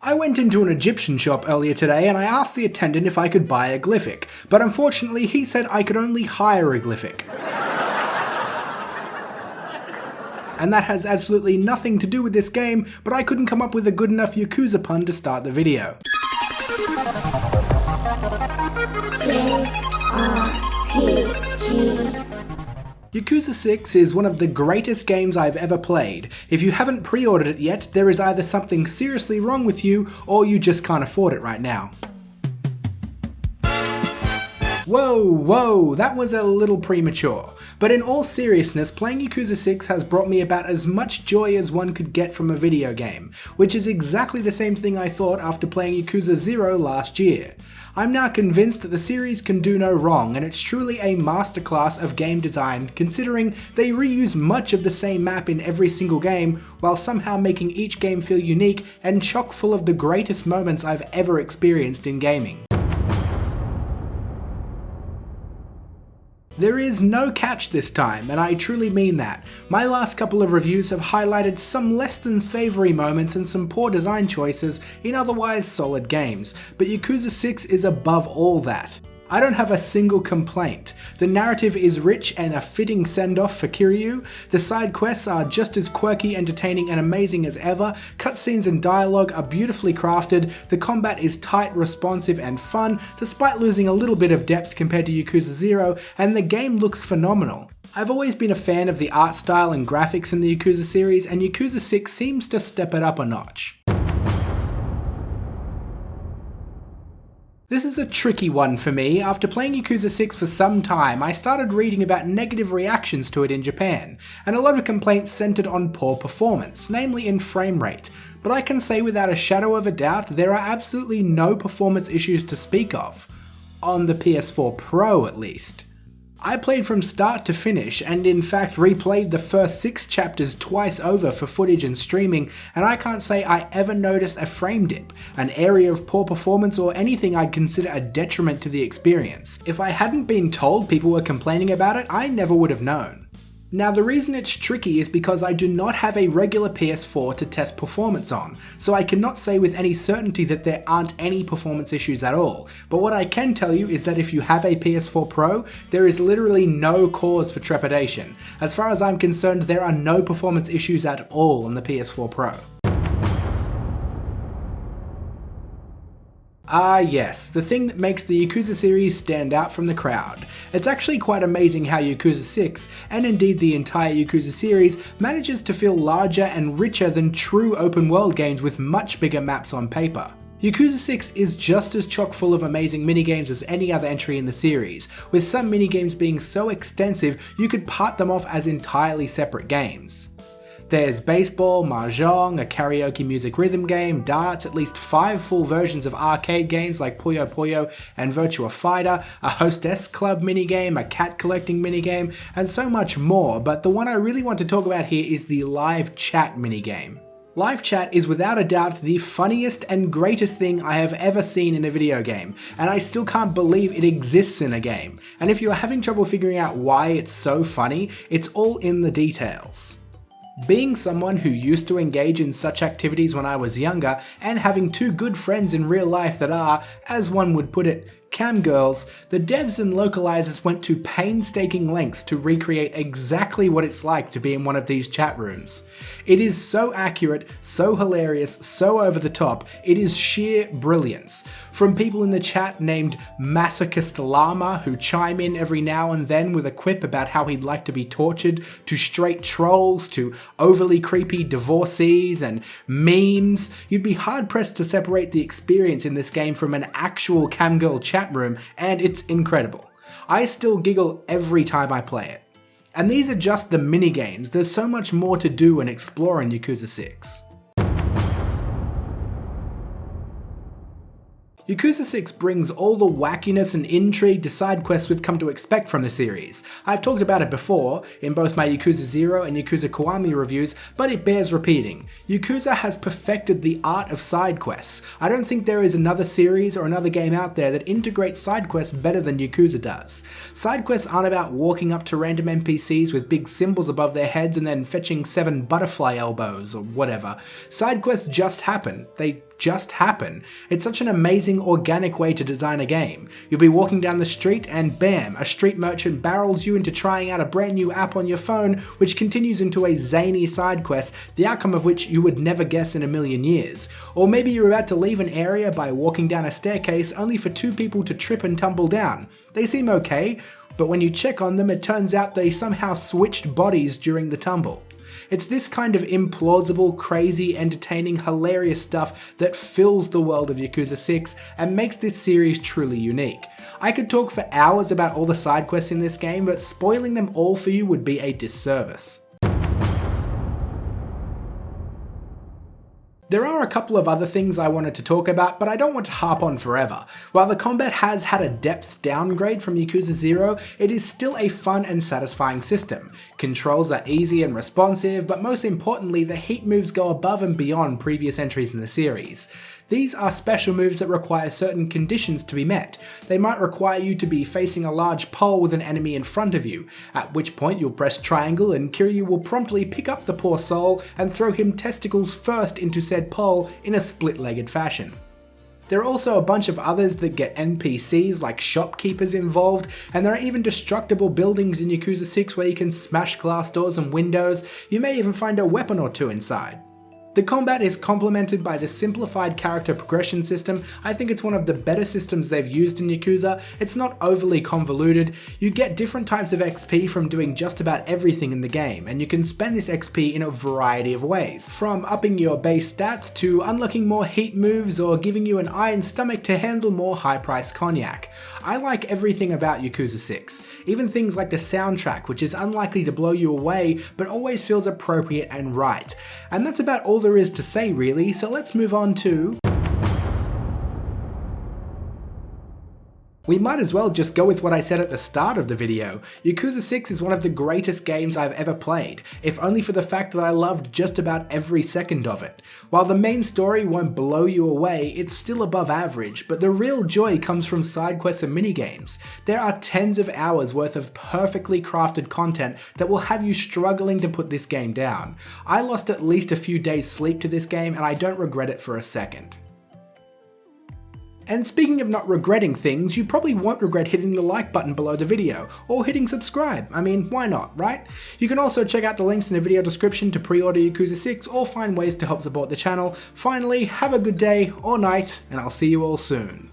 I went into an Egyptian shop earlier today and I asked the attendant if I could buy a glyphic, but unfortunately he said I could only hire a glyphic. And that has absolutely nothing to do with this game, but I couldn't come up with a good enough Yakuza pun to start the video. Yakuza 6 is one of the greatest games I've ever played. If you haven't pre-ordered it yet, there is either something seriously wrong with you, or you just can't afford it right now. Whoa, that was a little premature. But in all seriousness, playing Yakuza 6 has brought me about as much joy as one could get from a video game, which is exactly the same thing I thought after playing Yakuza 0 last year. I'm now convinced that the series can do no wrong, and it's truly a masterclass of game design considering they reuse much of the same map in every single game, while somehow making each game feel unique and chock full of the greatest moments I've ever experienced in gaming. There is no catch this time, and I truly mean that. My last couple of reviews have highlighted some less than savoury moments and some poor design choices in otherwise solid games, but Yakuza 6 is above all that. I don't have a single complaint. The narrative is rich and a fitting send-off for Kiryu, the side quests are just as quirky, entertaining and amazing as ever, cutscenes and dialogue are beautifully crafted, the combat is tight, responsive and fun, despite losing a little bit of depth compared to Yakuza 0, and the game looks phenomenal. I've always been a fan of the art style and graphics in the Yakuza series, and Yakuza 6 seems to step it up a notch. This is a tricky one for me. After playing Yakuza 6 for some time, I started reading about negative reactions to it in Japan, and a lot of complaints centered on poor performance, namely in frame rate. But I can say without a shadow of a doubt, there are absolutely no performance issues to speak of. On the PS4 Pro at least. I played from start to finish, and in fact replayed the first 6 chapters twice over for footage and streaming, and I can't say I ever noticed a frame dip, an area of poor performance, or anything I'd consider a detriment to the experience. If I hadn't been told people were complaining about it, I never would have known. Now the reason it's tricky is because I do not have a regular PS4 to test performance on, so I cannot say with any certainty that there aren't any performance issues at all, but what I can tell you is that if you have a PS4 Pro, there is literally no cause for trepidation. As far as I'm concerned, there are no performance issues at all on the PS4 Pro. Ah yes, the thing that makes the Yakuza series stand out from the crowd. It's actually quite amazing how Yakuza 6, and indeed the entire Yakuza series, manages to feel larger and richer than true open world games with much bigger maps on paper. Yakuza 6 is just as chock full of amazing minigames as any other entry in the series, with some minigames being so extensive you could part them off as entirely separate games. There's baseball, mahjong, a karaoke music rhythm game, darts, at least 5 full versions of arcade games like Puyo Puyo and Virtua Fighter, a hostess club minigame, a cat collecting minigame, and so much more, but the one I really want to talk about here is the live chat minigame. Live chat is without a doubt the funniest and greatest thing I have ever seen in a video game, and I still can't believe it exists in a game. And if you are having trouble figuring out why it's so funny, it's all in the details. Being someone who used to engage in such activities when I was younger, and having 2 good friends in real life that are, as one would put it, cam girls, the devs and localizers went to painstaking lengths to recreate exactly what it's like to be in one of these chat rooms. It is so accurate, so hilarious, so over the top, it is sheer brilliance. From people in the chat named Masochist Llama who chime in every now and then with a quip about how he'd like to be tortured, to straight trolls, to overly creepy divorcees and memes, you'd be hard pressed to separate the experience in this game from an actual camgirl chat room, and it's incredible. I still giggle every time I play it. And these are just the minigames, there's so much more to do and explore in Yakuza 6. Yakuza 6 brings all the wackiness and intrigue to side quests we've come to expect from the series. I've talked about it before, in both my Yakuza 0 and Yakuza Kiwami reviews, but it bears repeating. Yakuza has perfected the art of side quests. I don't think there is another series or another game out there that integrates side quests better than Yakuza does. Side quests aren't about walking up to random NPCs with big symbols above their heads and then fetching 7 butterfly elbows or whatever. Side quests just happen. They just happen. It's such an amazing organic way to design a game. You'll be walking down the street and bam, a street merchant barrels you into trying out a brand new app on your phone, which continues into a zany side quest, the outcome of which you would never guess in a million years. Or maybe you're about to leave an area by walking down a staircase only for two people to trip and tumble down. They seem okay, but when you check on them, it turns out they somehow switched bodies during the tumble. It's this kind of implausible, crazy, entertaining, hilarious stuff that fills the world of Yakuza 6 and makes this series truly unique. I could talk for hours about all the side quests in this game, but spoiling them all for you would be a disservice. There are a couple of other things I wanted to talk about, but I don't want to harp on forever. While the combat has had a depth downgrade from Yakuza 0, it is still a fun and satisfying system. Controls are easy and responsive, but most importantly, the heat moves go above and beyond previous entries in the series. These are special moves that require certain conditions to be met. They might require you to be facing a large pole with an enemy in front of you, at which point you'll press triangle and Kiryu will promptly pick up the poor soul and throw him testicles first into said pole in a split-legged fashion. There are also a bunch of others that get NPCs like shopkeepers involved, and there are even destructible buildings in Yakuza 6 where you can smash glass doors and windows. You may even find a weapon or two inside. The combat is complemented by the simplified character progression system. I think it's one of the better systems they've used in Yakuza. It's not overly convoluted. You get different types of XP from doing just about everything in the game, and you can spend this XP in a variety of ways, from upping your base stats to unlocking more heat moves or giving you an iron stomach to handle more high-priced cognac. I like everything about Yakuza 6, even things like the soundtrack, which is unlikely to blow you away but always feels appropriate and right. And that's about all there is to say really, so let's move on to... We might as well just go with what I said at the start of the video. Yakuza 6 is one of the greatest games I've ever played, if only for the fact that I loved just about every second of it. While the main story won't blow you away, it's still above average, but the real joy comes from side quests and minigames. There are tens of hours worth of perfectly crafted content that will have you struggling to put this game down. I lost at least a few days sleep to this game and I don't regret it for a second. And speaking of not regretting things, you probably won't regret hitting the like button below the video, or hitting subscribe. I mean, why not, right? You can also check out the links in the video description to pre-order Yakuza 6 or find ways to help support the channel. Finally, have a good day or night, and I'll see you all soon.